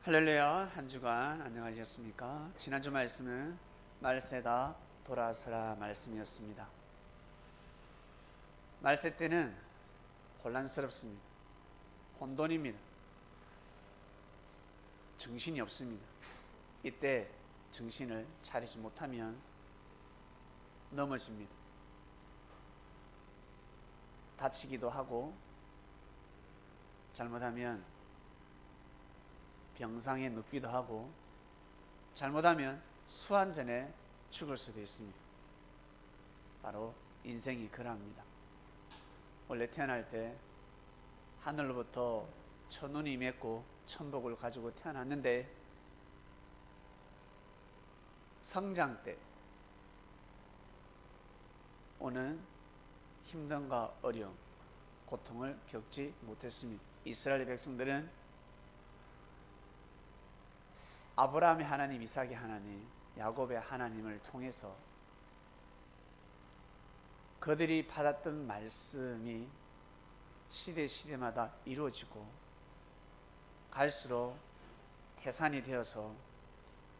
할렐루야. 한 주간 안녕하셨습니까? 지난주 말씀은 말세다 돌아서라 말씀이었습니다. 말세 때는 혼란스럽습니다. 혼돈입니다. 정신이 없습니다. 이때 정신을 차리지 못하면 넘어집니다. 다치기도 하고 잘못하면 병상에 눕기도 하고 잘못하면 수환전에 죽을 수도 있습니다. 바로 인생이 그러합니다. 원래 태어날 때 하늘로부터 천운이 임했고 천복을 가지고 태어났는데 성장 때 오는 힘듦과 어려움, 고통을 겪지 못했습니다. 이스라엘 백성들은 아브라함의 하나님, 이삭의 하나님, 야곱의 하나님을 통해서 그들이 받았던 말씀이 시대마다 이루어지고 갈수록 태산이 되어서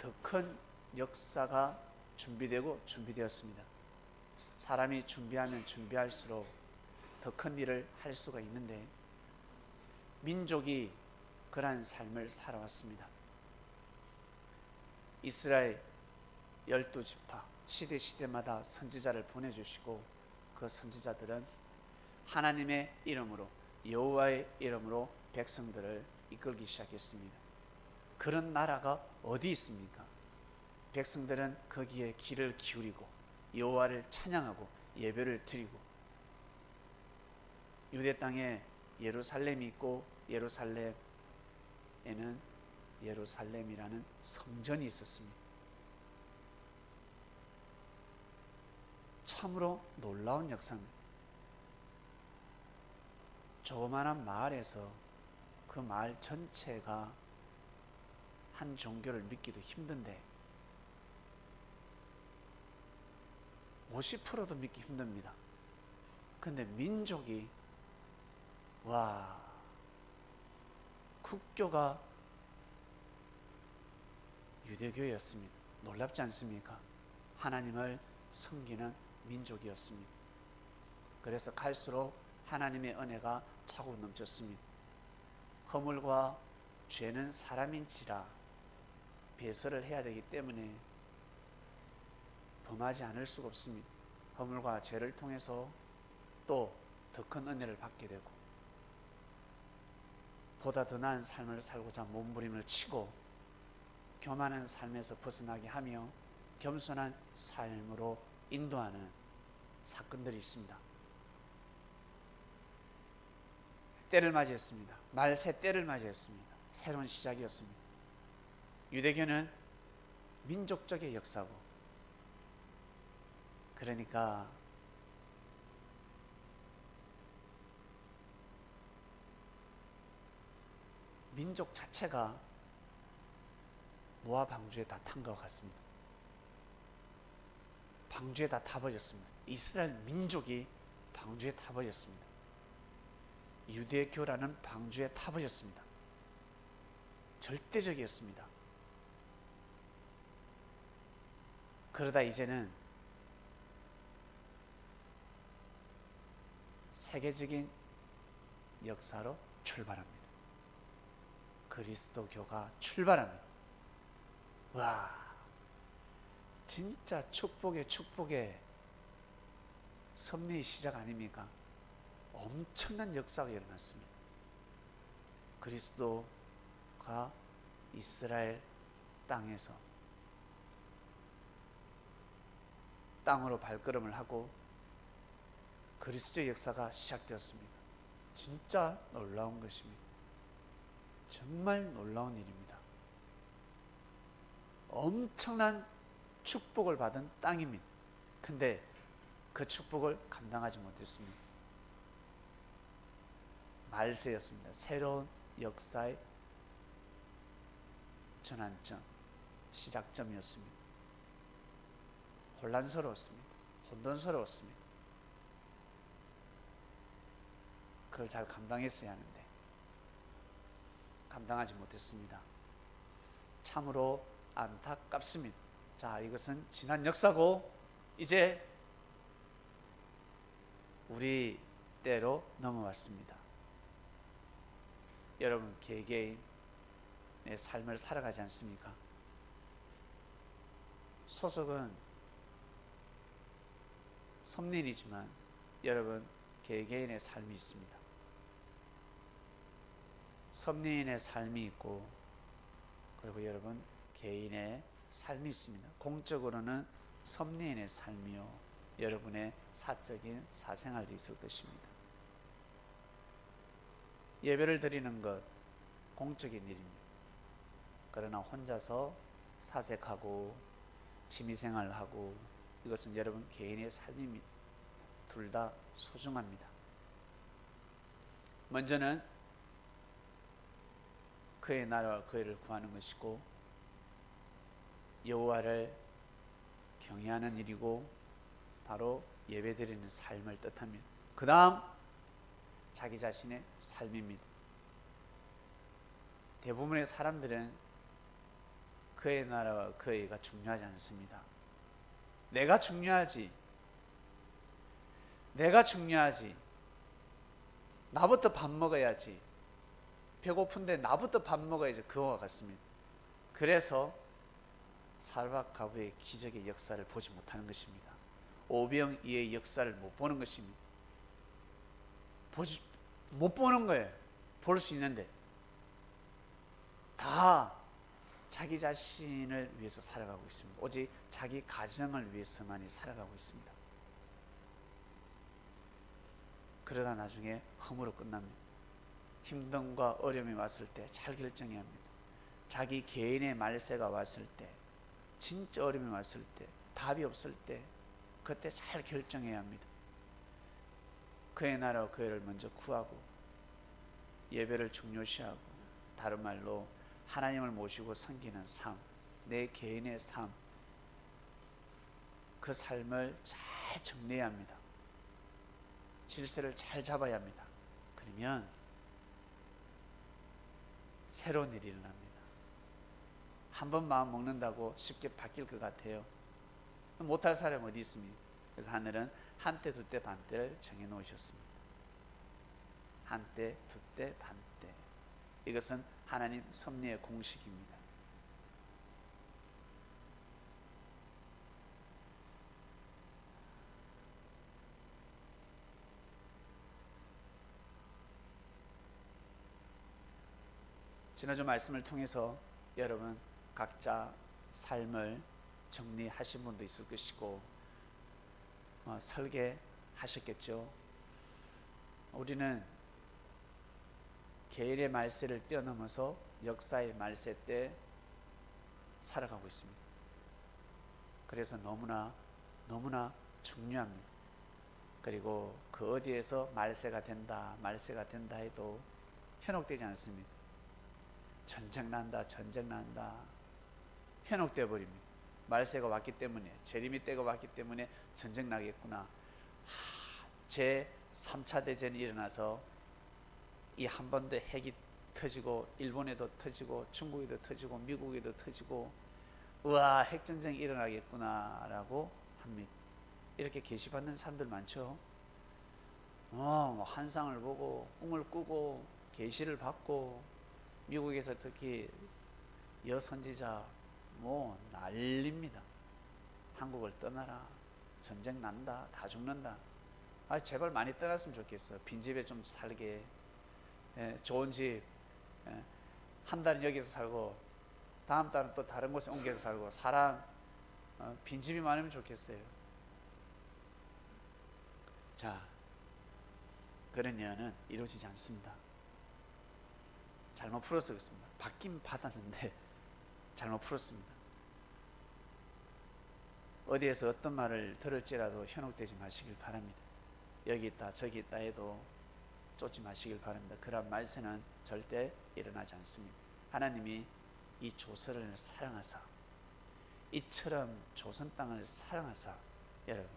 더 큰 역사가 준비되었습니다. 사람이 준비하면 준비할수록 더 큰 일을 할 수가 있는데 민족이 그러한 삶을 살아왔습니다. 이스라엘 12지파 시대마다 선지자를 보내주시고 그 선지자들은 하나님의 이름으로 여호와의 이름으로 백성들을 이끌기 시작했습니다. 그런 나라가 어디 있습니까? 백성들은 거기에 귀를 기울이고 여호와를 찬양하고 예배를 드리고 유대 땅에 예루살렘이 있고 예루살렘에는 예루살렘이라는 성전이 있었습니다. 참으로 놀라운 역사입니다. 조그마한 마을에서 그 마을 전체가 한 종교를 믿기도 힘든데 50%도 믿기 힘듭니다. 근데 민족이 국교가 유대교였습니다. 놀랍지 않습니까? 하나님을 섬기는 민족이었습니다. 그래서 갈수록 하나님의 은혜가 차고 넘쳤습니다. 허물과 죄는 사람인지라 배설을 해야 되기 때문에 범하지 않을 수가 없습니다. 허물과 죄를 통해서 또 더 큰 은혜를 받게 되고 보다 더 나은 삶을 살고자 몸부림을 치고 교만한 삶에서 벗어나게 하며 겸손한 삶으로 인도하는 사건들이 있습니다. 때를 맞이했습니다. 말세 때를 맞이했습니다. 새로운 시작이었습니다. 유대교는 민족적의 역사고 그러니까 민족 자체가 노아 방주에 다 탄 것 같습니다. 방주에 다 타버렸습니다. 이스라엘 민족이 방주에 타버렸습니다. 유대교라는 방주에 타버렸습니다. 절대적이었습니다. 그러다 이제는 세계적인 역사로 출발합니다. 그리스도교가 출발합니다. 진짜 축복의 섭리의 시작 아닙니까? 엄청난 역사가 일어났습니다. 그리스도가 이스라엘 땅에서 땅으로 발걸음을 하고 그리스도의 역사가 시작되었습니다. 진짜 놀라운 것입니다. 정말 놀라운 일입니다. 엄청난 축복을 받은 땅입니다. 근데 그 축복을 감당하지 못했습니다. 말세였습니다. 새로운 역사의 전환점, 시작점이었습니다. 혼란스러웠습니다. 혼돈스러웠습니다. 그걸 잘 감당했어야 하는데 감당하지 못했습니다. 참으로 안타깝습니다. 자, 이것은 지난 역사고 이제 우리 때로 넘어왔습니다. 여러분 개개인의 삶을 살아가지 않습니까? 소속은 섭린이지만 여러분 개개인의 삶이 있습니다. 섭린의 삶이 있고 그리고 여러분 개인의 삶이 있습니다. 공적으로는 섭린의 삶이요 여러분의 사적인 사생활도 있을 것입니다. 예배를 드리는 것 공적인 일입니다. 그러나 혼자서 사색하고 취미생활하고 이것은 여러분 개인의 삶입니다. 둘 다 소중합니다. 먼저는 그의 나라와 그 의를 구하는 것이고 여호와를 경외하는 일이고 바로 예배드리는 삶을 뜻합니다. 그 다음 자기 자신의 삶입니다. 대부분의 사람들은 그의 나라와 그 의가 중요하지 않습니다. 내가 중요하지. 내가 중요하지. 나부터 밥 먹어야지. 배고픈데 나부터 밥 먹어야지. 그와 같습니다. 그래서 살박가부의 기적의 역사를 보지 못하는 것입니다. 오병이의 역사를 못 보는 것입니다. 못 보는 거예요. 볼 수 있는데 다 자기 자신을 위해서 살아가고 있습니다. 오직 자기 가정을 위해서만이 살아가고 있습니다. 그러다 나중에 허무로 끝납니다. 힘듦과 어려움이 왔을 때 잘 결정해야 합니다. 자기 개인의 말세가 왔을 때, 진짜 어려움이 왔을 때, 답이 없을 때 그때 잘 결정해야 합니다. 그의 나라와 그 의를 먼저 구하고 예배를 중요시하고 다른 말로 하나님을 모시고 섬기는 삶, 내 개인의 삶, 그 삶을 잘 정리해야 합니다. 질서를 잘 잡아야 합니다. 그러면 새로운 일이 일어납니다. 한 번 마음 먹는다고 쉽게 바뀔 것 같아요. 못할 사람이 어디 있습니까? 그래서 하늘은 한때 두때 반때를 정해 놓으셨습니다. 한때 두때 반때, 이것은 하나님 섭리의 공식입니다. 지난주 말씀을 통해서 여러분 각자 삶을 정리하신 분도 있을 것이고 설계하셨겠죠. 우리는 개인의 말세를 뛰어넘어서 역사의 말세 때 살아가고 있습니다. 그래서 너무나 중요합니다. 그리고 그 어디에서 말세가 된다 해도 현혹되지 않습니다. 전쟁 난다 현혹되어 버립니다. 말세가 왔기 때문에, 재림의 때가 왔기 때문에 전쟁 나겠구나. 제 3차 대전이 일어나서 이 한반도 핵이 터지고 일본에도 터지고 중국에도 터지고 미국에도 터지고 우와 핵전쟁이 일어나겠구나 라고 합니다. 이렇게 계시받는 사람들 많죠. 환상을 보고 꿈을 꾸고 계시를 받고 미국에서 특히 여선지자 난립니다. 한국을 떠나라, 전쟁 난다, 다 죽는다. 제발 많이 떠났으면 좋겠어. 빈집에 좀 살게, 좋은 집, 한 달은 여기서 살고 다음 달은 또 다른 곳에 옮겨서 살고, 사람 빈집이 많으면 좋겠어요. 자, 그런 예언은 이루어지지 않습니다. 잘못 풀어서 그렇습니다. 받긴 받았는데 잘못 풀었습니다. 어디에서 어떤 말을 들을지라도 현혹되지 마시길 바랍니다. 여기 있다 저기 있다 해도 쫓지 마시길 바랍니다. 그런 말세는 절대 일어나지 않습니다. 하나님이 이 조선을 사랑하사, 이처럼 조선 땅을 사랑하사, 여러분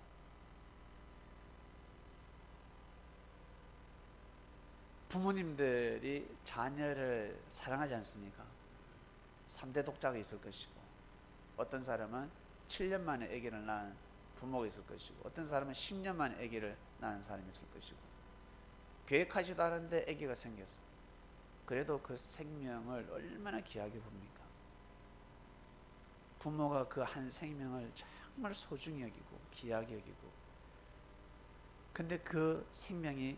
부모님들이 자녀를 사랑하지 않습니까? 3대 독자가 있을 것이고, 어떤 사람은 7년 만에 아기를 낳은 부모가 있을 것이고, 어떤 사람은 10년 만에 아기를 낳은 사람이 있을 것이고, 계획하지도 않았는데 아기가 생겼어. 그래도 그 생명을 얼마나 귀하게 봅니까? 부모가 그 한 생명을 정말 소중히 여기고 귀하게 여기고, 근데 그 생명이,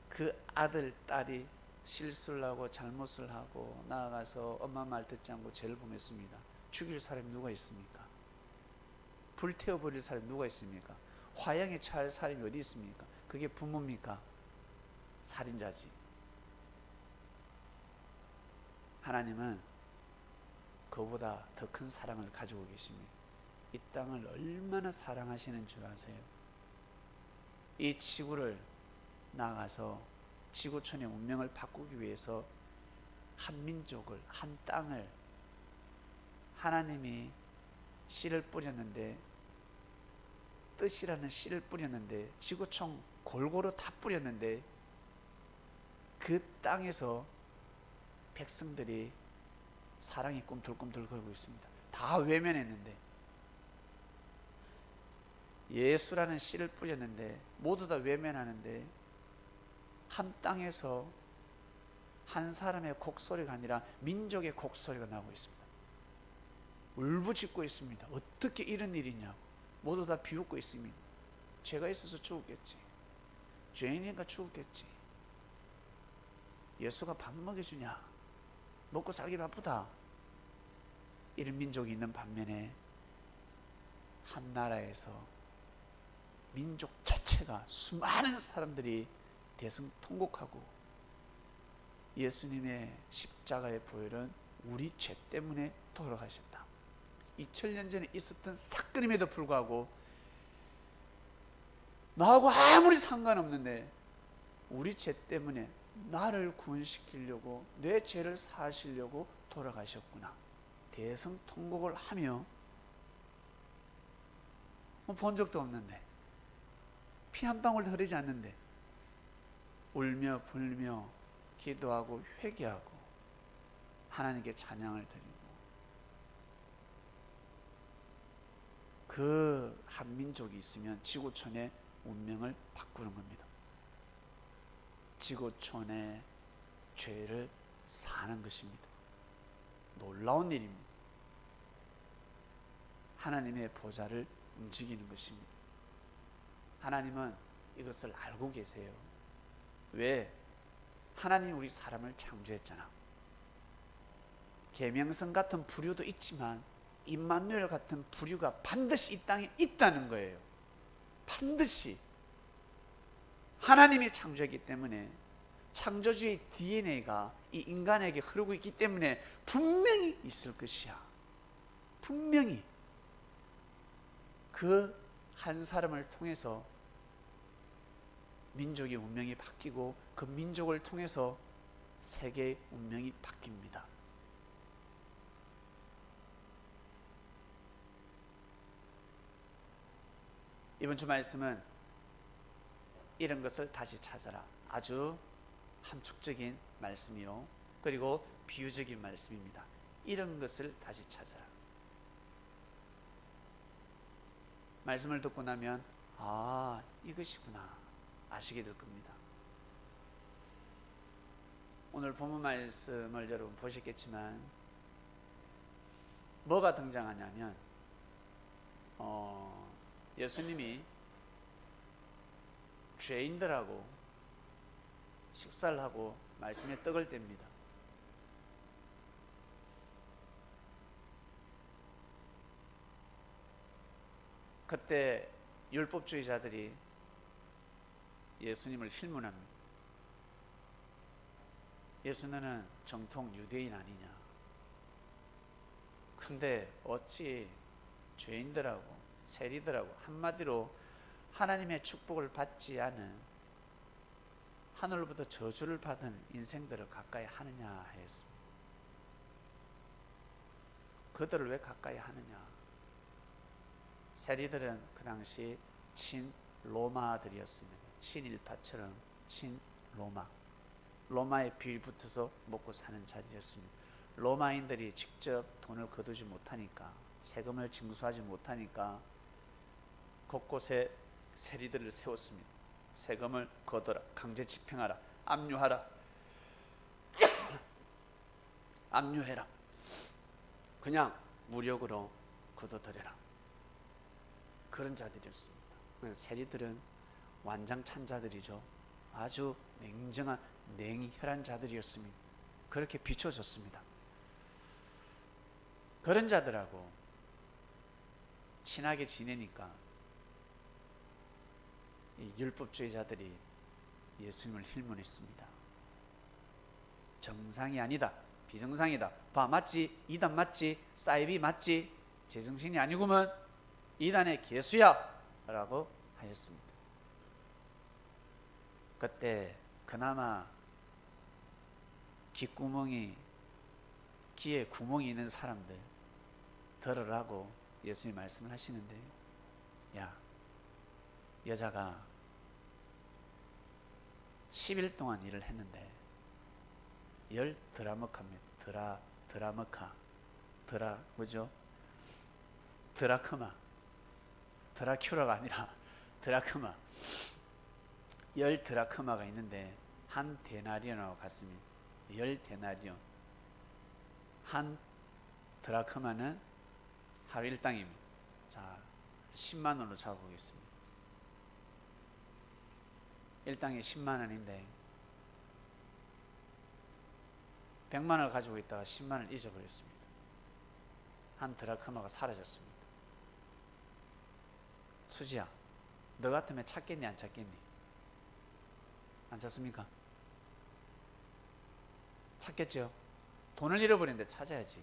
그 아들, 딸이 실수를 하고 잘못을 하고 나아가서 엄마 말 듣지 않고 죄를 범했습니다. 죽일 사람이 누가 있습니까? 불태워버릴 사람이 누가 있습니까? 화형에 처할 사람이 어디 있습니까? 그게 부모입니까? 살인자지. 하나님은 그보다 더 큰 사랑을 가지고 계십니다. 이 땅을 얼마나 사랑하시는 줄 아세요? 이 지구를 나가서 지구촌의 운명을 바꾸기 위해서 한 민족을, 한 땅을 하나님이 씨를 뿌렸는데, 뜻이라는 씨를 뿌렸는데, 지구촌 골고루 다 뿌렸는데, 그 땅에서 백성들이 사랑이 꿈틀꿈틀 걸고 있습니다. 다 외면했는데, 예수라는 씨를 뿌렸는데 모두 다 외면하는데, 한 땅에서 한 사람의 곡소리가 아니라 민족의 곡소리가 나고 있습니다. 울부짖고 있습니다. 어떻게 이런 일이냐고 모두 다 비웃고 있습니다. 죄가 있어서 죽었겠지, 죄인이니까 죽었겠지, 예수가 밥 먹여주냐, 먹고 살기 바쁘다, 이런 민족이 있는 반면에 한 나라에서 민족 자체가, 수많은 사람들이 대성통곡하고, 예수님의 십자가의 보혈은 우리 죄 때문에 돌아가셨다, 2000년 전에 있었던 사건임에도 불구하고 나하고 아무리 상관없는데 우리 죄 때문에 나를 구원시키려고, 내 죄를 사하시려고 돌아가셨구나, 대성통곡을 하며, 본 적도 없는데, 피 한 방울도 흐르지 않는데 울며 불며 기도하고 회개하고 하나님께 찬양을 드리고, 그 한 민족이 있으면 지구촌의 운명을 바꾸는 겁니다. 지구촌의 죄를 사는 것입니다. 놀라운 일입니다. 하나님의 보좌를 움직이는 것입니다. 하나님은 이것을 알고 계세요. 왜? 하나님 우리 사람을 창조했잖아. 계명성 같은 부류도 있지만 임마누엘 같은 부류가 반드시 이 땅에 있다는 거예요. 반드시. 하나님이 창조했기 때문에, 창조주의 DNA가 이 인간에게 흐르고 있기 때문에 분명히 있을 것이야. 분명히. 그 한 사람을 통해서 민족의 운명이 바뀌고, 그 민족을 통해서 세계의 운명이 바뀝니다. 이번 주 말씀은 이런 것을 다시 찾아라, 아주 함축적인 말씀이요, 그리고 비유적인 말씀입니다. 이런 것을 다시 찾아라. 말씀을 듣고 나면 아, 이것이구나 아시게 될 겁니다. 오늘 본문 말씀을 여러분 보셨겠지만 뭐가 등장하냐면, 예수님이 죄인들하고 식사를 하고 말씀에 떡을 뗍니다. 그때 율법주의자들이 예수님을 힐문합니다. 예수는 정통 유대인 아니냐, 근데 어찌 죄인들하고 세리들하고, 한마디로 하나님의 축복을 받지 않은, 하늘로부터 저주를 받은 인생들을 가까이 하느냐 했습니다. 그들을 왜 가까이 하느냐? 세리들은 그 당시 친로마들이었습니다. 친일파처럼 친로마, 로마에 빌 붙어서 먹고 사는 자리였습니다. 로마인들이 직접 돈을 거두지 못하니까, 세금을 징수하지 못하니까 곳곳에 세리들을 세웠습니다. 세금을 거둬라, 강제 집행하라, 압류하라, 압류해라, 그냥 무력으로 거둬들여라. 그런 자들이었습니다. 세리들은 완장찬자들이죠. 아주 냉정한 냉혈한 자들이었습니다. 그렇게 비춰졌습니다. 그런 자들하고 친하게 지내니까 이 율법주의자들이 예수님을 힐문했습니다. 정상이 아니다, 비정상이다, 봐 맞지, 이단 맞지, 사이비 맞지, 제정신이 아니구먼, 이단의 개수야 라고 하였습니다. 그때 그나마 귀에 구멍이 있는 사람들 들으라고 예수님이 말씀을 하시는데, 야, 여자가 10일 동안 일을 했는데 10드라머카입니다. 드라머카, 뭐죠? 드라크마, 드라큐라가 아니라 드라크마, 10드라크마가 있는데 한 데나리온하고 같습니다. 10데나리온, 한 드라크마는 하루 일당입니다. 자, 10만 원으로 잡아보겠습니다. 일당이 10만 원인데 100만 원을 가지고 있다가 10만 원을 잊어버렸습니다. 한 드라크마가 사라졌습니다. 수지야, 너 같으면 찾겠니 안 찾겠니? 안 찾습니까? 찾겠죠? 돈을 잃어버렸는데 찾아야지.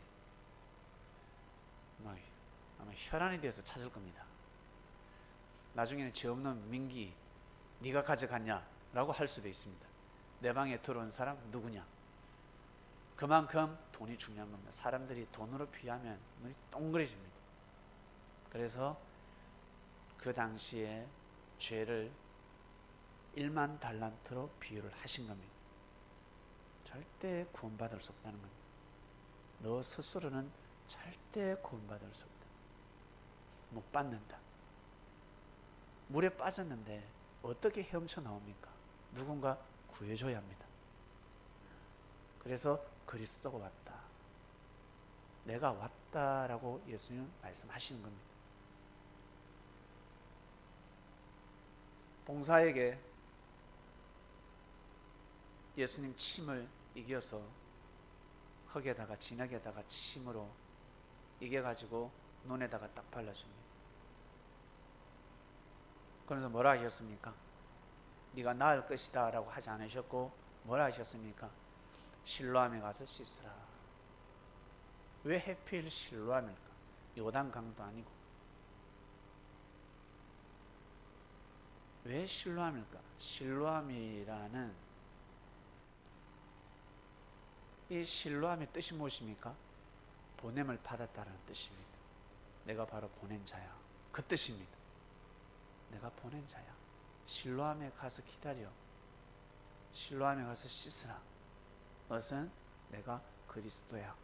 아마 혈안이 되어서 찾을 겁니다. 나중에는 죄 없는 민기 네가 가져갔냐? 라고 할 수도 있습니다. 내 방에 들어온 사람 누구냐? 그만큼 돈이 중요한 겁니다. 사람들이 돈으로 비하면 눈이 동그래집니다. 그래서 그 당시에 죄를 1만 달란트로 비유를 하신 겁니다. 절대 구원받을 수 없다는 겁니다. 너 스스로는 절대 구원받을 수 없다. 못 받는다. 물에 빠졌는데 어떻게 헤엄쳐 나옵니까? 누군가 구해줘야 합니다. 그래서 그리스도가 왔다, 내가 왔다라고 예수님은 말씀하시는 겁니다. 봉사에게 예수님 침을 이겨서 흙에다가 진흙에다가 침으로 이겨가지고 눈에다가 딱 발라줍니다. 그래서 뭐라 하셨습니까? 네가 나을 것이다 라고 하지 않으셨고 뭐라 하셨습니까? 실로암에 가서 씻으라. 왜 해필 실로암일까? 요단강도 아니고. 왜 실로암일까? 실로암이라는 이 실로암의 뜻이 무엇입니까? 보냄을 받았다는 뜻입니다. 내가 바로 보낸 자야, 그 뜻입니다. 내가 보낸 자야. 실로암에 가서 기다려. 실로암에 가서 씻으라. 그것은 내가 그리스도야.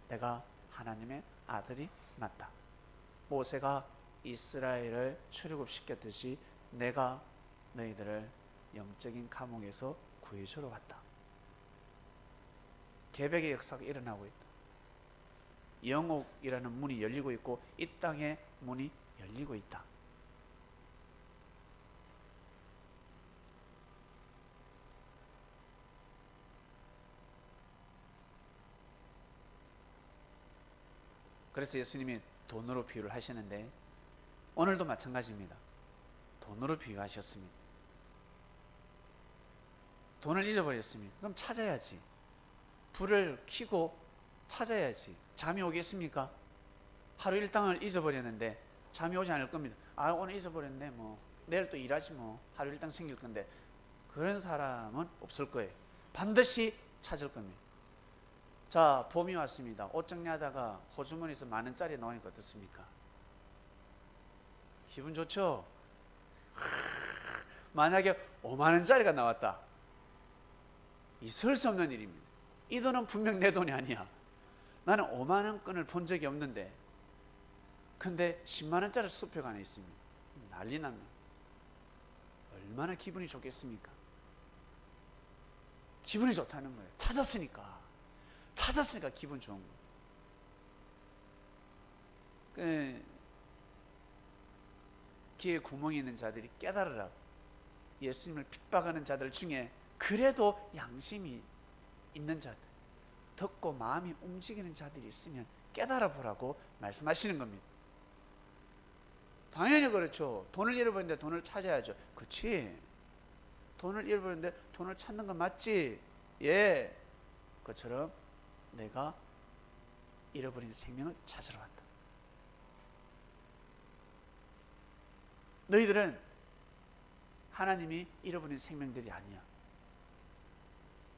내가 하나님의 아들이 맞다. 모세가 이스라엘을 출애굽시켰듯이 내가 너희들을 영적인 감옥에서 구해주러 왔다. 개벽의 역사가 일어나고 있다. 영옥이라는 문이 열리고 있고 이 땅의 문이 열리고 있다. 그래서 예수님이 돈으로 비유를 하시는데 오늘도 마찬가지입니다. 돈으로 비유하셨습니다. 돈을 잊어버렸습니다. 그럼 찾아야지. 불을 켜고 찾아야지. 잠이 오겠습니까? 하루 일당을 잊어버렸는데 잠이 오지 않을 겁니다. 아, 오늘 잊어버렸네, 뭐 내일 또 일하지, 뭐 하루 일당 생길 건데. 그런 사람은 없을 거예요. 반드시 찾을 겁니다. 자, 봄이 왔습니다. 옷 정리하다가 호주머니에서 10,000원짜리 나오니까 어떻습니까? 기분 좋죠? 만약에 50,000원짜리가 나왔다. 있을 수 없는 일입니다. 이 돈은 분명 내 돈이 아니야. 나는 5만 원권을 본 적이 없는데, 근데 10만 원짜리 수표가 하나 있습니다. 난리 납니다. 얼마나 기분이 좋겠습니까? 기분이 좋다는 거예요. 찾았으니까 기분 좋은 거예요. 귀에 구멍이 있는 자들이 깨달으라. 예수님을 핍박하는 자들 중에 그래도 양심이 있는 자들, 듣고 마음이 움직이는 자들이 있으면 깨달아 보라고 말씀하시는 겁니다. 당연히 그렇죠. 돈을 잃어버렸는데 돈을 찾아야죠. 그렇지. 돈을 잃어버렸는데 돈을 찾는 건 맞지. 예. 그처럼 내가 잃어버린 생명을 찾으러 왔다. 너희들은 하나님이 잃어버린 생명들이 아니야.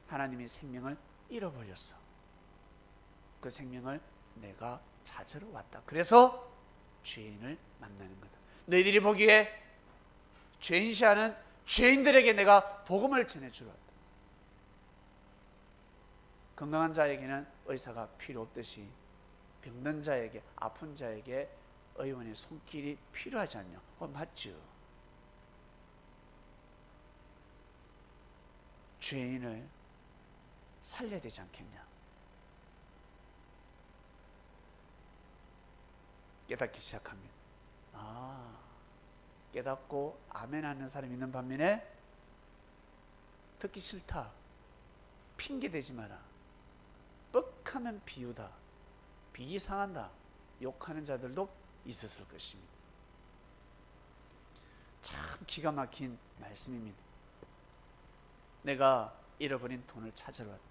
하나님이 생명을 잃어버렸어. 그 생명을 내가 찾으러 왔다. 그래서 죄인을 만나는 거다. 너희들이 보기에 죄인시하는 죄인들에게 내가 복음을 전해주러 왔다. 건강한 자에게는 의사가 필요 없듯이 병든 자에게, 아픈 자에게 의원의 손길이 필요하지 않냐? 맞죠. 죄인을 살려야 되지 않겠냐? 깨닫기 시작합니다. 깨닫고 아멘 하는 사람이 있는 반면에 듣기 싫다, 핑계 대지 마라, 뻑하면 비우다, 비상한다, 욕하는 자들도 있었을 것입니다. 참 기가 막힌 말씀입니다. 내가 잃어버린 돈을 찾으러 왔다.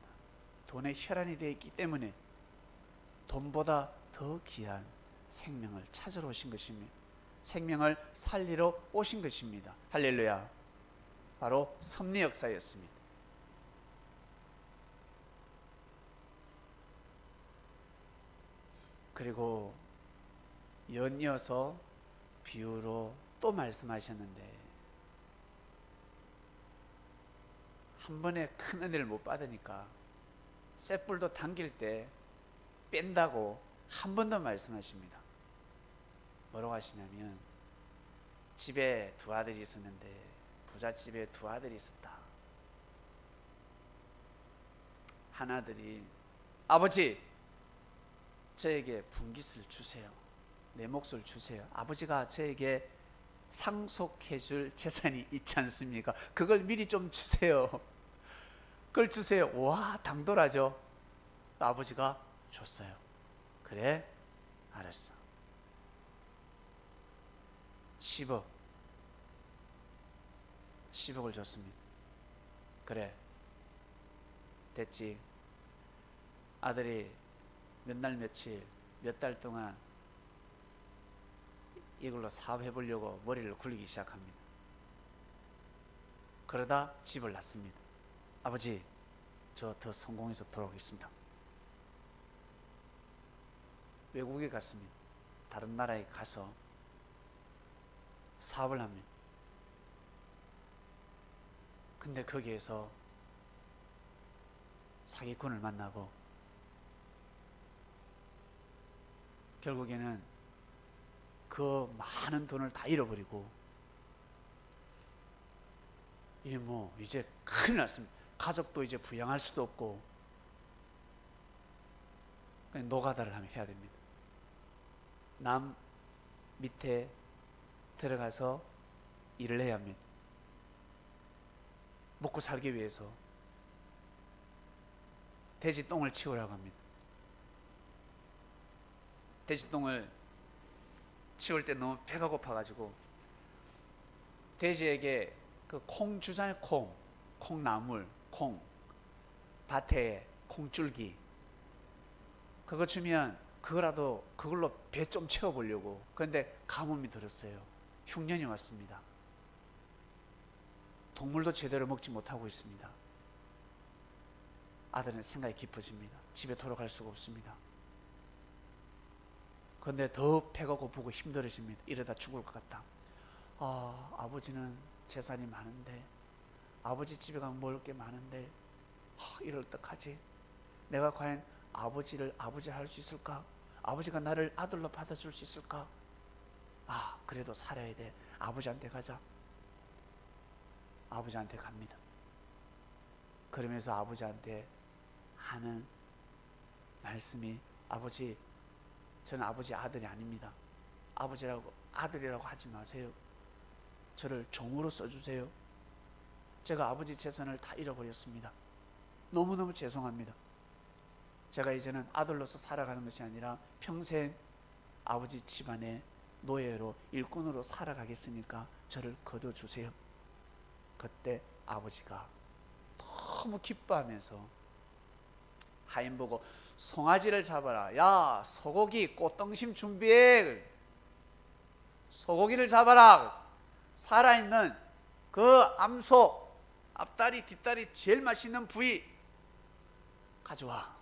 돈에 혈안이 되어 있기 때문에 돈보다 더 귀한 생명을 찾으러 오신 것입니다. 생명을 살리러 오신 것입니다. 할렐루야. 바로 섭리 역사였습니다. 그리고 연이어서 비유로 또 말씀하셨는데, 한 번에 큰 은혜를 못 받으니까 쇳불도 당길 때 뺀다고 한 번 더 말씀하십니다. 뭐라고 하시냐면, 집에 두 아들이 있었는데 부잣집에 두 아들이 있었다. 한 아들이, 아버지 저에게 분깃을 주세요. 내 몫을 주세요. 아버지가 저에게 상속해 줄 재산이 있지 않습니까? 그걸 미리 좀 주세요. 그걸 주세요. 와, 당돌하죠. 아버지가 줬어요. 그래, 알았어. 10억을 줬습니다. 그래, 됐지. 아들이 몇 날 며칠, 몇 달 동안 이걸로 사업해보려고 머리를 굴리기 시작합니다. 그러다 집을 났습니다. 아버지, 저 더 성공해서 돌아오겠습니다. 외국에 갔습니다. 다른 나라에 가서 사업을 합니다. 근데 거기에서 사기꾼을 만나고 결국에는 그 많은 돈을 다 잃어버리고, 이제 큰일 났습니다. 가족도 이제 부양할 수도 없고, 노가다를 해야 됩니다. 남 밑에 들어가서 일을 해야 합니다. 먹고 살기 위해서. 돼지 똥을 치우라고 합니다. 돼지 똥을 치울 때 너무 배가 고파가지고 돼지에게 그 콩 주잖아요. 콩나물, 콩, 밭에 콩줄기, 그거 주면 그걸로 배 좀 채워보려고. 그런데 가뭄이 들었어요. 흉년이 왔습니다. 동물도 제대로 먹지 못하고 있습니다. 아들은 생각이 깊어집니다. 집에 돌아갈 수가 없습니다. 그런데 더 배가 고프고 힘들어집니다. 이러다 죽을 것 같다. 아버지는 재산이 많은데, 아버지 집에 가면 먹을 게 많은데, 이럴 때까지 내가 과연 아버지를 아버지 할 수 있을까? 아버지가 나를 아들로 받아줄 수 있을까? 아, 그래도 살아야 돼. 아버지한테 가자. 아버지한테 갑니다. 그러면서 아버지한테 하는 말씀이, 아버지, 저는 아버지 아들이 아닙니다. 아들이라고 하지 마세요. 저를 종으로 써주세요. 제가 아버지 재산을 다 잃어버렸습니다. 너무너무 죄송합니다. 제가 이제는 아들로서 살아가는 것이 아니라 평생 아버지 집안의 노예로, 일꾼으로 살아가겠으니까 저를 거둬주세요. 그때 아버지가 너무 기뻐하면서 하인 보고 송아지를 잡아라. 야, 소고기 꽃등심 준비해. 소고기를 잡아라. 살아있는 그 암소, 앞다리, 뒷다리 제일 맛있는 부위 가져와.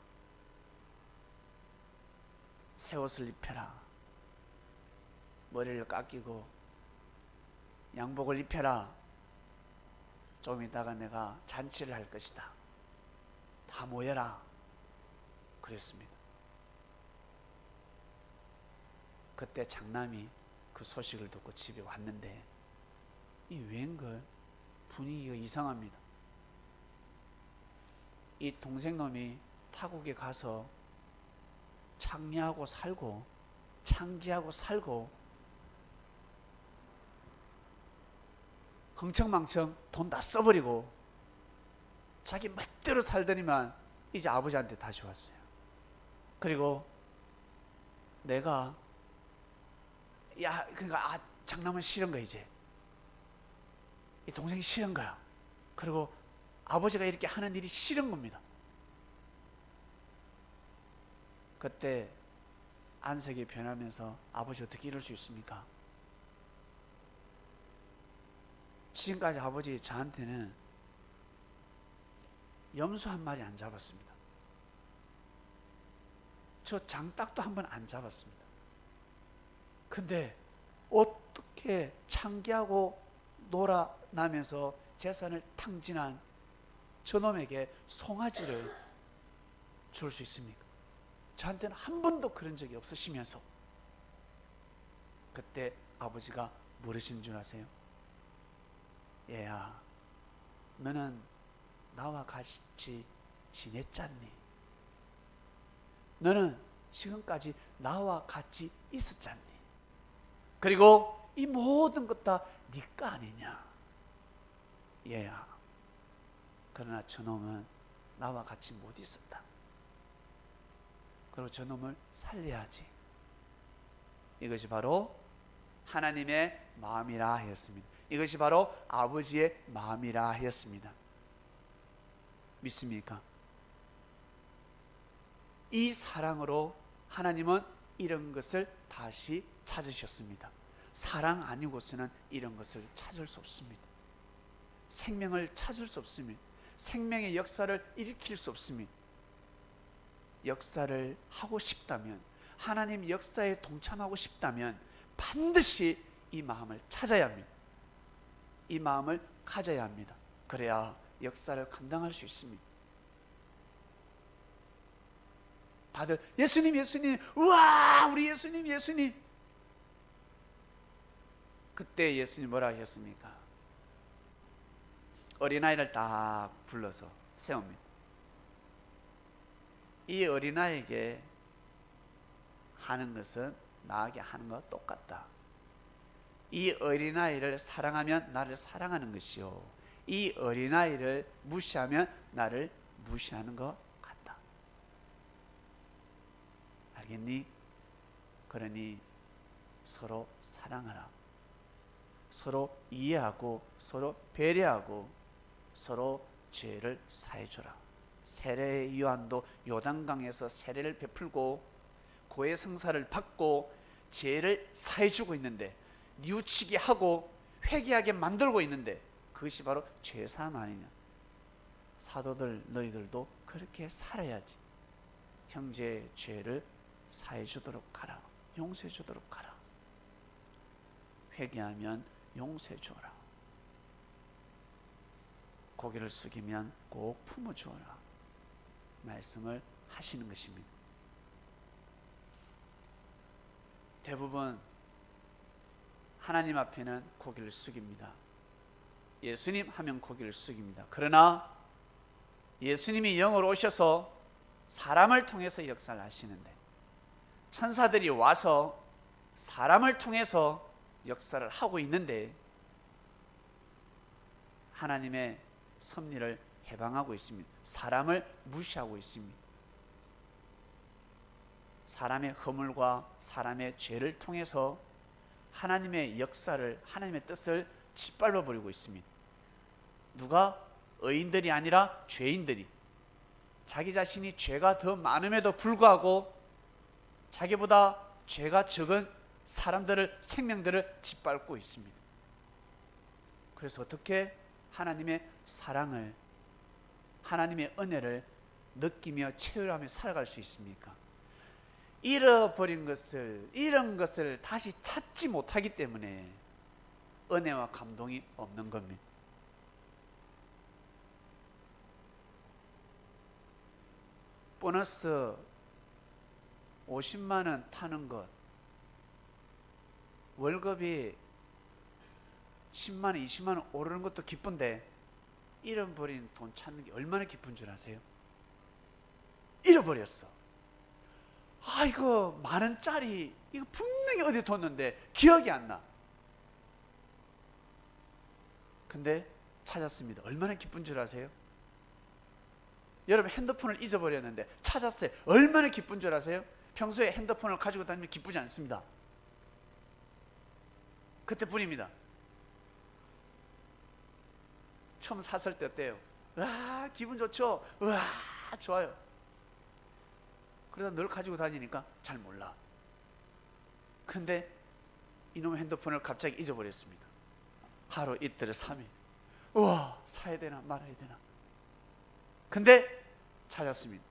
새 옷을 입혀라. 머리를 깎이고 양복을 입혀라. 좀 이따가 내가 잔치를 할 것이다. 다 모여라. 그랬습니다. 그때 장남이 그 소식을 듣고 집에 왔는데 이 웬걸 분위기가 이상합니다. 이 동생놈이 타국에 가서 창리하고 살고 창기하고 살고 흥청망청 돈 다 써버리고 자기 멋대로 살더니만 이제 아버지한테 다시 왔어요. 그리고 내가 그러니까 장남은 싫은 거야. 이제 이 동생이 싫은 거야. 그리고 아버지가 이렇게 하는 일이 싫은 겁니다. 그때 안색이 변하면서 아버지 어떻게 이럴 수 있습니까? 지금까지 아버지 저한테는 염소 한 마리 안 잡았습니다. 저 장닭도 한 번 안 잡았습니다. 근데 어떻게 창기하고 놀아나면서 재산을 탕진한 저놈에게 송아지를 줄 수 있습니까? 저한테는 한 번도 그런 적이 없으시면서 그때 아버지가 뭐라신 줄 아세요? 얘야, 너는 나와 같이 지냈잖니? 너는 지금까지 나와 같이 있었잖니? 그리고 이 모든 것 다 네 거 아니냐? 얘야, 그러나 저놈은 나와 같이 못 있었다. 그리고 저놈을 살려야지. 이것이 바로 하나님의 마음이라 하였습니다. 이것이 바로 아버지의 마음이라 하였습니다. 믿습니까? 이 사랑으로 하나님은 이런 것을 다시 찾으셨습니다. 사랑 아니고서는 이런 것을 찾을 수 없습니다. 생명을 찾을 수 없습니다. 생명의 역사를 일으킬 수 없습니다. 역사를 하고 싶다면, 하나님 역사에 동참하고 싶다면 반드시 이 마음을 찾아야 합니다. 이 마음을 가져야 합니다. 그래야 역사를 감당할 수 있습니다. 다들 예수님, 예수님, 우와, 우리 예수님, 예수님. 그때 예수님 뭐라 하셨습니까? 어린아이를 딱 불러서 세웁니다. 이 어린아이에게 하는 것은 나에게 하는 것과 똑같다. 이 어린아이를 사랑하면 나를 사랑하는 것이요, 이 어린아이를 무시하면 나를 무시하는 것 같다. 알겠니? 그러니 서로 사랑하라. 서로 이해하고 서로 배려하고 서로 죄를 사해줘라. 세례 요한도 요단강에서 세례를 베풀고 고해 성사를 받고 죄를 사해주고 있는데, 뉘우치게 하고 회개하게 만들고 있는데 그것이 바로 죄사함 아니냐. 사도들 너희들도 그렇게 살아야지. 형제의 죄를 사해주도록 하라. 용서해주도록 하라. 회개하면 용서해주어라. 고개를 숙이면 꼭 품어주어라. 말씀을 하시는 것입니다. 대부분 하나님 앞에는 고개를 숙입니다. 예수님 하면 고개를 숙입니다. 그러나 예수님이 영으로 오셔서 사람을 통해서 역사를 하시는데, 천사들이 와서 사람을 통해서 역사를 하고 있는데 하나님의 섭리를 해방하고 있습니다. 사람을 무시하고 있습니다. 사람의 허물과 사람의 죄를 통해서 하나님의 역사를, 하나님의 뜻을 짓밟아 버리고 있습니다. 누가? 의인들이 아니라 죄인들이, 자기 자신이 죄가 더 많음에도 불구하고 자기보다 죄가 적은 사람들을, 생명들을 짓밟고 있습니다. 그래서 어떻게 하나님의 사랑을, 하나님의 은혜를 느끼며 체험하며 살아갈 수 있습니까? 잃어버린 것을, 잃은 것을 다시 찾지 못하기 때문에 은혜와 감동이 없는 겁니다. 보너스 50만 원 타는 것, 월급이 10만 원, 20만 원 오르는 것도 기쁜데 잃어버린 돈 찾는 게 얼마나 기쁜 줄 아세요? 잃어버렸어. 아, 이거 만 원짜리, 이거 분명히 어디 뒀는데 기억이 안 나. 근데 찾았습니다. 얼마나 기쁜 줄 아세요? 여러분, 핸드폰을 잊어버렸는데 찾았어요. 얼마나 기쁜 줄 아세요? 평소에 핸드폰을 가지고 다니면 기쁘지 않습니다. 그때뿐입니다. 처음 샀을 때 어때요? 와, 기분 좋죠? 와, 좋아요. 그러다 늘 가지고 다니니까 잘 몰라. 근데 이놈의 핸드폰을 갑자기 잊어버렸습니다. 하루, 이틀, 3일. 우와, 사야 되나 말아야 되나. 근데 찾았습니다.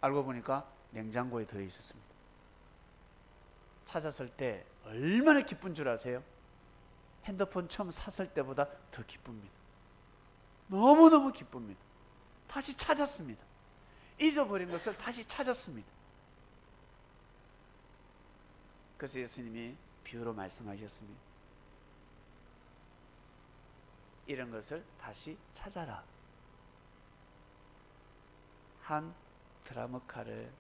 알고 보니까 냉장고에 들어있었습니다. 찾았을 때 얼마나 기쁜 줄 아세요? 핸드폰 처음 샀을 때보다 더 기쁩니다. 너무너무 기쁩니다. 다시 찾았습니다. 잊어버린 것을 다시 찾았습니다. 그래서 예수님이 비유로 말씀하셨습니다. 이런 것을 다시 찾아라. 한 드라머카를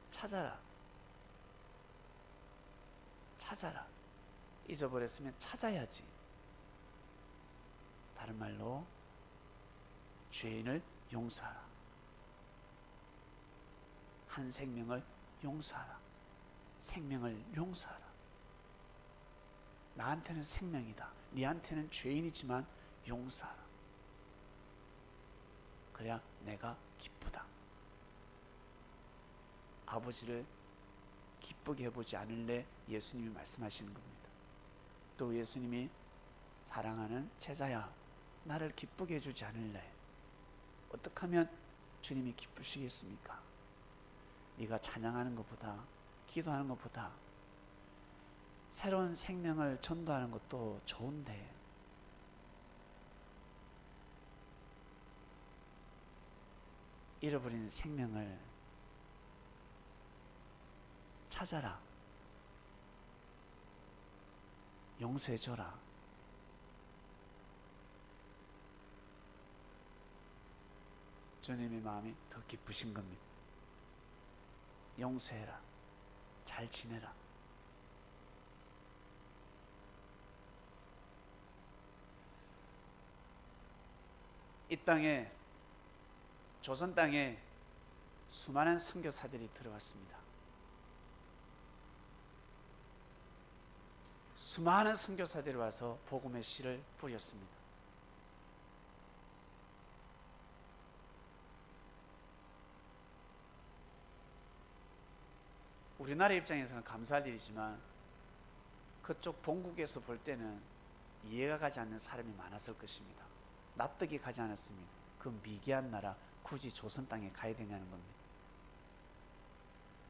찾아라. 찾아라. 잊어버렸으면 찾아야지. 다른 말로 죄인을 용서하라. 한 생명을 용서하라. 생명을 용서하라. 나한테는 생명이다. 네한테는 죄인이지만 용서하라. 그래야 내가 기쁘다. 아버지를 기쁘게 해보지 않을래? 예수님이 말씀하시는 겁니다. 또 예수님이 사랑하는 제자야, 나를 기쁘게 해주지 않을래? 어떻게 하면 주님이 기쁘시겠습니까? 네가 찬양하는 것보다, 기도하는 것보다 새로운 생명을 전도하는 것도 좋은데 잃어버린 생명을 찾아라. 용서해줘라. 주님의 마음이 더 기쁘신 겁니다. 용서해라. 잘 지내라. 이 땅에, 조선 땅에 수많은 선교사들이 들어왔습니다. 수많은 선교사들이 와서 복음의 씨를 뿌렸습니다. 우리나라 입장에서는 감사할 일이지만 그쪽 본국에서 볼 때는 이해가 가지 않는 사람이 많았을 것입니다. 납득이 가지 않았습니다. 그 미개한 나라, 굳이 조선 땅에 가야 되냐는 겁니다.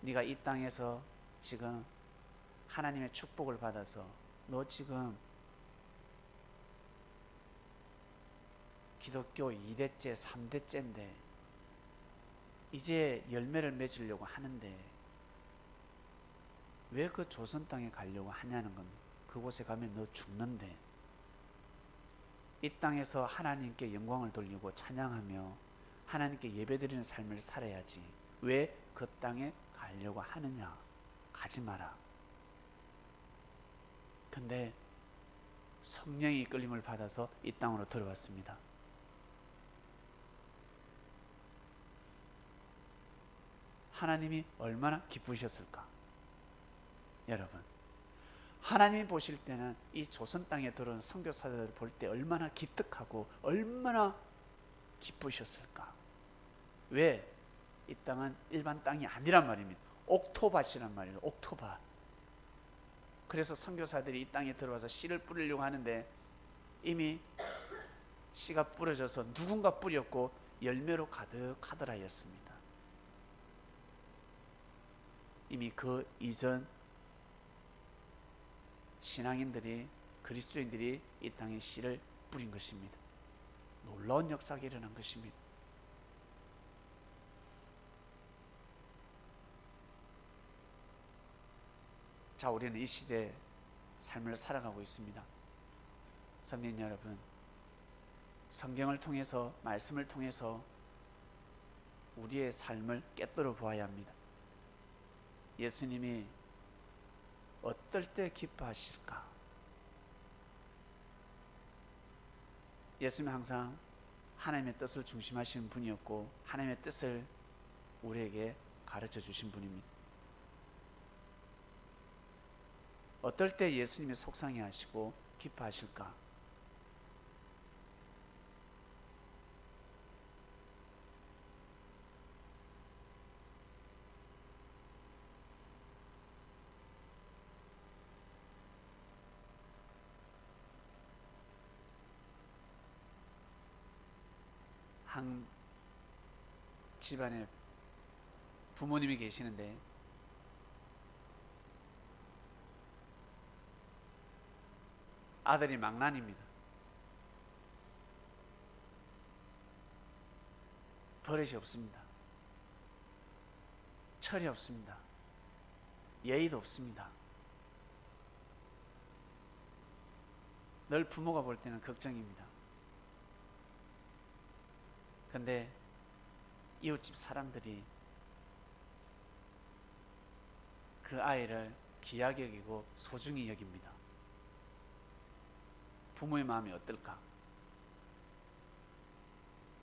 네가 이 땅에서 지금 하나님의 축복을 받아서 너 지금 기독교 2대째, 3대째인데 이제 열매를 맺으려고 하는데 왜 그 조선 땅에 가려고 하냐는 겁니다. 그곳에 가면 너 죽는데, 이 땅에서 하나님께 영광을 돌리고 찬양하며 하나님께 예배드리는 삶을 살아야지 왜 그 땅에 가려고 하느냐. 가지 마라. 근데 성령의 이끌림을 받아서 이 땅으로 들어왔습니다. 하나님이 얼마나 기쁘셨을까? 여러분, 하나님이 보실 때는 이 조선 땅에 들어온 선교사들을 볼 때 얼마나 기특하고 얼마나 기쁘셨을까? 왜? 이 땅은 일반 땅이 아니란 말입니다. 옥토밭이란 말이에요. 옥토밭. 그래서 선교사들이 이 땅에 들어와서 씨를 뿌리려고 하는데 이미 씨가 뿌려져서 누군가 뿌렸고 열매로 가득하더라였습니다. 이미 그 이전 신앙인들이, 그리스도인들이 이 땅에 씨를 뿌린 것입니다. 놀라운 역사가 일어난 것입니다. 자, 우리는 이 시대에 삶을 살아가고 있습니다. 성도 여러분, 성경을 통해서, 말씀을 통해서 우리의 삶을 꿰뚫어 보아야 합니다. 예수님이 어떨 때 기뻐하실까? 예수님은 항상 하나님의 뜻을 중심하시는 분이었고 하나님의 뜻을 우리에게 가르쳐 주신 분입니다. 어떨 때 예수님이 속상해 하시고 기뻐하실까? 한 집안에 부모님이 계시는데 아들이 망난입니다. 버릇이 없습니다. 철이 없습니다. 예의도 없습니다. 늘 부모가 볼 때는 걱정입니다. 근데 이웃집 사람들이 그 아이를 귀하게 여기고 소중히 여깁니다. 부모의 마음이 어떨까?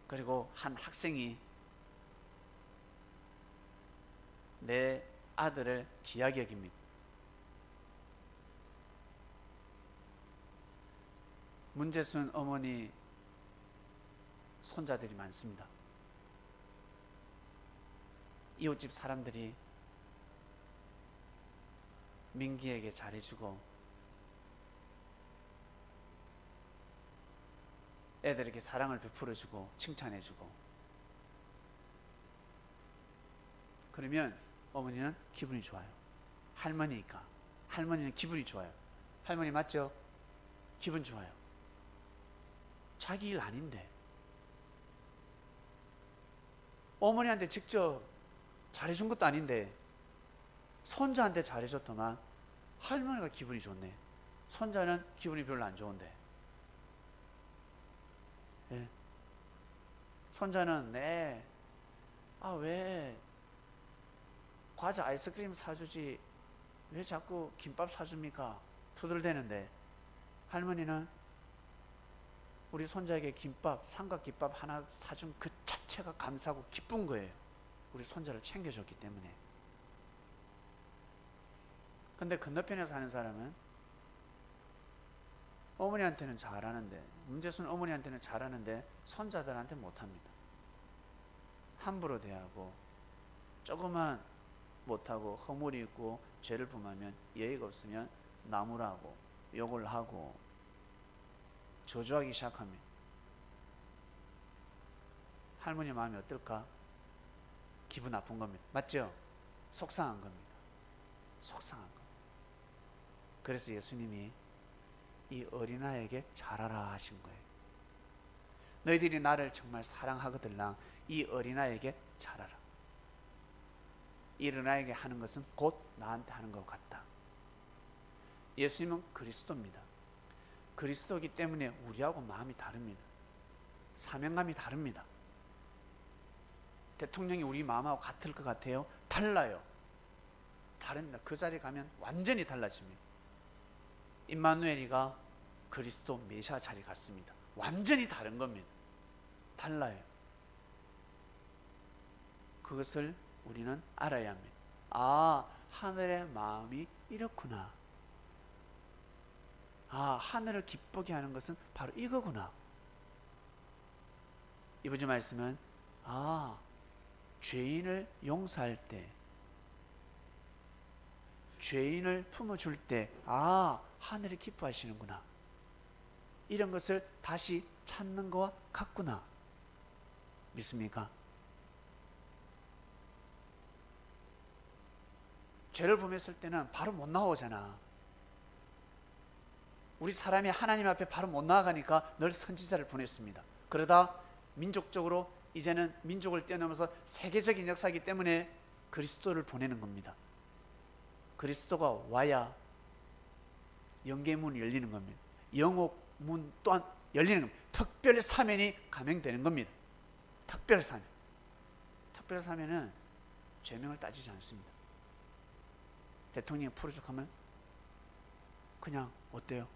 그리고 한 학생이 내 아들을 귀하게 여깁니다. 문제순 어머니 손자들이 많습니다. 이웃집 사람들이 민기에게 잘해주고 애들에게 사랑을 베풀어주고 칭찬해주고, 그러면 어머니는 기분이 좋아요. 할머니니까. 할머니는 기분이 좋아요. 할머니 맞죠? 기분 좋아요. 자기 일 아닌데 어머니한테 직접 잘해준 것도 아닌데 손자한테 잘해줬더만 할머니가 기분이 좋네. 손자는 기분이 별로 안 좋은데. 예. 손자는 왜 과자 아이스크림 사주지 왜 자꾸 김밥 사줍니까? 투덜대는데 할머니는 우리 손자에게 김밥, 삼각김밥 하나 사준 그 자체가 감사하고 기쁜 거예요. 우리 손자를 챙겨줬기 때문에. 근데 건너편에 사는 사람은 어머니한테는 잘하는데, 문제순 어머니한테는 잘하는데 손자들한테 못합니다. 함부로 대하고 조그만 못하고 허물이 있고 죄를 범하면 예의가 없으면 나무라고 욕을 하고 저주하기 시작합니다. 할머니 마음이 어떨까? 기분 나쁜 겁니다. 맞죠? 속상한 겁니다. 속상한 겁니다. 그래서 예수님이 이 어린아이에게 잘하라 하신 거예요. 너희들이 나를 정말 사랑하거들랑 이 어린아이에게 잘하라. 일어나게 하는 것은 곧 나한테 하는 것 같다. 예수님은 그리스도입니다. 그리스도이기 때문에 우리하고 마음이 다릅니다. 사명감이 다릅니다. 대통령이 우리 마음하고 같을 것 같아요? 달라요. 다릅니다. 그 자리에 가면 완전히 달라집니다. 임마누엘이가 그리스도 메시아 자리 같습니다. 완전히 다른 겁니다. 달라요. 그것을 우리는 알아야 합니다. 아, 하늘의 마음이 이렇구나. 아, 하늘을 기쁘게 하는 것은 바로 이거구나. 이번 주 말씀은 죄인을 용서할 때, 죄인을 품어줄 때 하늘이 기뻐하시는구나. 이런 것을 다시 찾는 것과 같구나. 믿습니까? 죄를 범했을 때는 바로 못 나오잖아. 우리 사람이 하나님 앞에 바로 못 나아가니까 늘 선지자를 보냈습니다. 그러다 민족적으로 이제는 민족을 뛰어넘어서 세계적인 역사이기 때문에 그리스도를 보내는 겁니다. 그리스도가 와야 영계문이 열리는 겁니다. 영옥문 또한 열리는 겁니다. 특별 사면이 감행되는 겁니다. 특별 사면. 특별 사면은 죄명을 따지지 않습니다. 대통령이 풀어죽하면 그냥 어때요?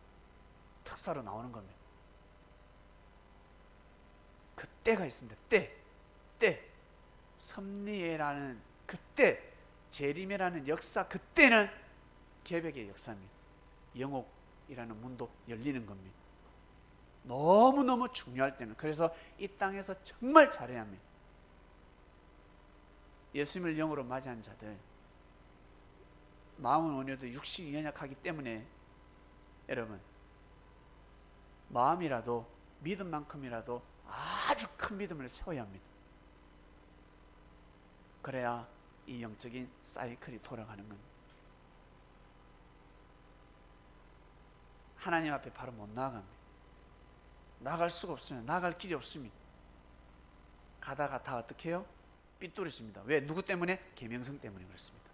특사로 나오는 겁니다. 그 때가 있습니다. 때. 섭리회라는 그때, 재림이라는 역사, 그때는 개벽의 역사입니다. 영옥이라는 문도 열리는 겁니다. 너무너무 중요할 때는. 그래서 이 땅에서 정말 잘해야 합니다. 예수님을 영으로 맞이한 자들, 마음은 온유도 육신이 연약하기 때문에 여러분, 마음이라도 믿음만큼이라도 아주 큰 믿음을 세워야 합니다. 그래야 이 영적인 사이클이 돌아가는 겁니다. 하나님 앞에 바로 못 나아갑니다. 나갈 수가 없습니다. 나갈 길이 없습니다. 가다가 다 어떻게 해요? 삐뚤어집니다. 왜? 누구 때문에? 계명성 때문에 그렇습니다.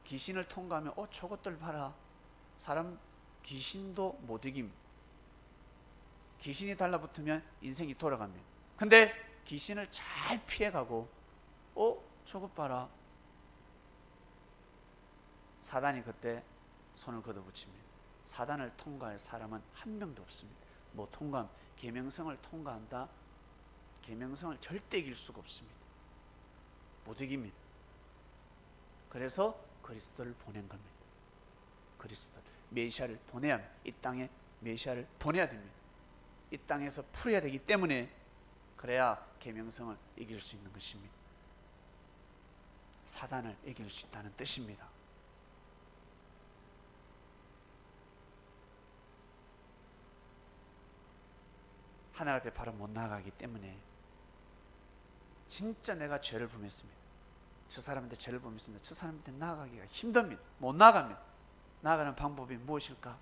귀신을 통과하면 저것들 봐라. 사람 귀신도 못 이김. 귀신이 달라붙으면 인생이 돌아갑니다. 근데 귀신을 잘 피해가고 저것 봐라. 사단이 그때 손을 걷어붙입니다. 사단을 통과할 사람은 한 명도 없습니다. 뭐 통과함, 계명성을 통과한다. 계명성을 절대 이길 수가 없습니다. 못 이깁니다. 그래서 그리스도를 보낸 겁니다. 그리스도 메시아를 보내야 합니다. 이 땅에 메시아를 보내야 됩니다. 이 땅에서 풀어야 되기 때문에 그래야 계명성을 이길 수 있는 것입니다. 사단을 이길 수 있다는 뜻입니다. 하나님 앞에 바로 못 나아가기 때문에 진짜 내가 죄를 범했습니다. 저 사람한테 죄를 범했습니다. 저 사람한테 나아가기가 힘듭니다. 못 나아갑니다. 나아가는 방법이 무엇일까?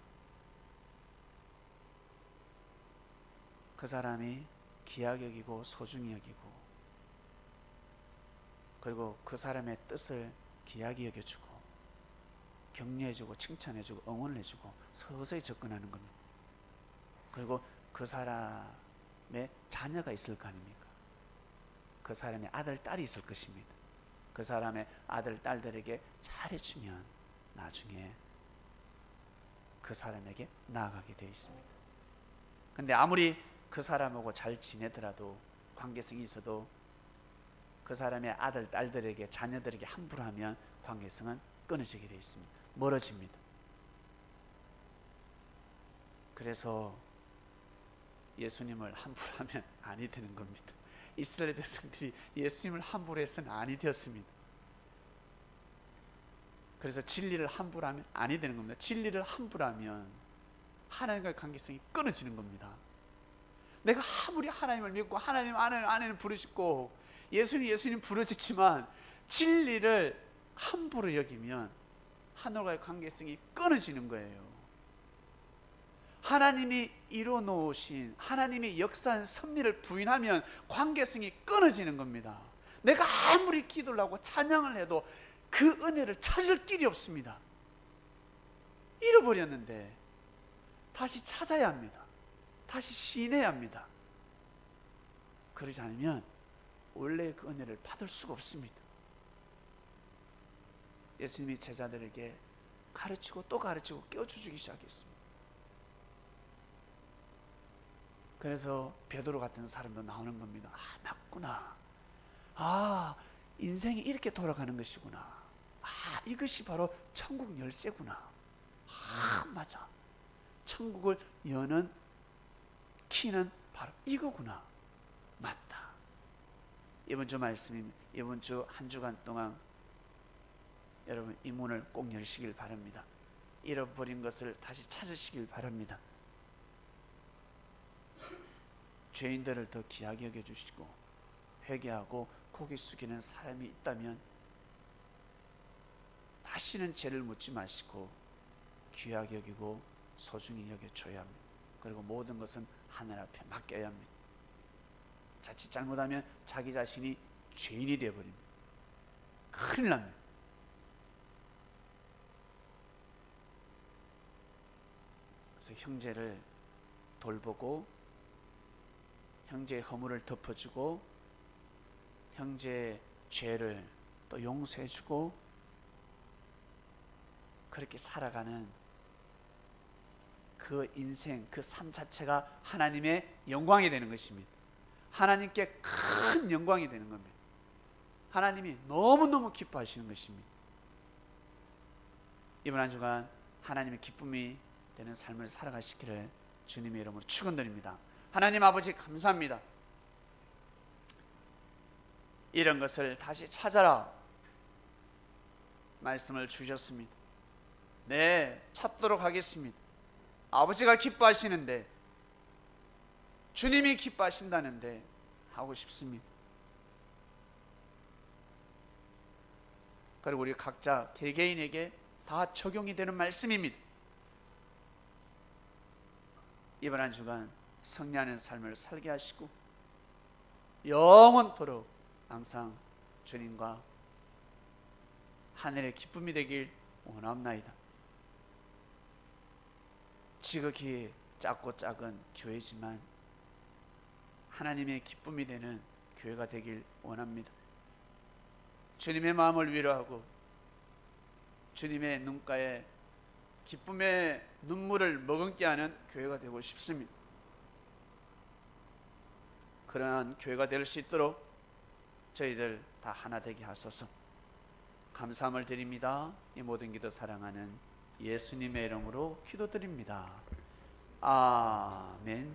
그 사람이 귀하게 여기고 소중히 여기고, 그리고 그 사람의 뜻을 귀하게 여겨주고 격려해주고 칭찬해주고 응원해주고 서서히 접근하는 겁니다. 그리고 그 사람의 자녀가 있을 거 아닙니까? 그 사람의 아들, 딸이 있을 것입니다. 그 사람의 아들, 딸들에게 잘해주면 나중에 그 사람에게 나아가게 되어 있습니다. 근데 아무리 그 사람하고 잘 지내더라도, 관계성이 있어도 그 사람의 아들, 딸들에게, 자녀들에게 함부로 하면 관계성은 끊어지게 되어 있습니다. 멀어집니다. 그래서 예수님을 함부로 하면 아니 되는 겁니다. 이스라엘 백성들이 예수님을 함부로 해서는 아니 되었습니다. 그래서 진리를 함부로 하면 아니 되는 겁니다. 진리를 함부로 하면 하나님과의 관계성이 끊어지는 겁니다. 내가 아무리 하나님을 믿고 하나님 안에는 부르짖고 예수님 부르짖지만 진리를 함부로 여기면 하늘과의 관계성이 끊어지는 거예요. 하나님이 이루어놓으신, 하나님이 역사한 섭리를 부인하면 관계성이 끊어지는 겁니다. 내가 아무리 기도를 하고 찬양을 해도 그 은혜를 찾을 길이 없습니다. 잃어버렸는데 다시 찾아야 합니다. 다시 시인해야 합니다. 그러지 않으면 원래 그 은혜를 받을 수가 없습니다. 예수님이 제자들에게 가르치고 또 가르치고 깨워주기 시작했습니다. 그래서 베드로 같은 사람도 나오는 겁니다. 아, 맞구나. 아, 인생이 이렇게 돌아가는 것이구나. 아, 이것이 바로 천국 열쇠구나. 아, 맞아. 천국을 여는 키는 바로 이거구나. 맞다. 이번 주 말씀입니다. 이번 주 한 주간 동안 여러분 이 문을 꼭 열시길 바랍니다. 잃어버린 것을 다시 찾으시길 바랍니다. 죄인들을 더 귀하게 여겨주시고 회개하고 고개 숙이는 사람이 있다면 다시는 죄를 묻지 마시고 귀하게 여기고 소중히 여겨줘야 합니다. 그리고 모든 것은 하늘 앞에 맡겨야 합니다. 자칫 잘못하면 자기 자신이 죄인이 되어버립니다. 큰일 납니다. 그래서 형제를 돌보고 형제의 허물을 덮어주고 형제의 죄를 또 용서해주고 그렇게 살아가는 그 인생, 그 삶 자체가 하나님의 영광이 되는 것입니다. 하나님께 큰 영광이 되는 겁니다. 하나님이 너무너무 기뻐하시는 것입니다. 이번 한 주간 하나님의 기쁨이 되는 삶을 살아가시기를 주님의 이름으로 축원드립니다. 하나님 아버지 감사합니다. 이런 것을 다시 찾아라 말씀을 주셨습니다. 네, 찾도록 하겠습니다. 아버지가 기뻐하시는데 주님이 기뻐하신다는데 하고 싶습니다. 그리고 우리 각자 개개인에게 다 적용이 되는 말씀입니다. 이번 한 주간 승리하는 삶을 살게 하시고 영원토록 항상 주님과 하늘의 기쁨이 되길 원합나이다. 지극히 작고 작은 교회지만 하나님의 기쁨이 되는 교회가 되길 원합니다. 주님의 마음을 위로하고 주님의 눈가에 기쁨의 눈물을 머금게 하는 교회가 되고 싶습니다. 그러한 교회가 될 수 있도록 저희들 다 하나 되게 하소서. 감사함을 드립니다. 이 모든 기도 사랑하는 예수님의 이름으로 기도드립니다. 아멘.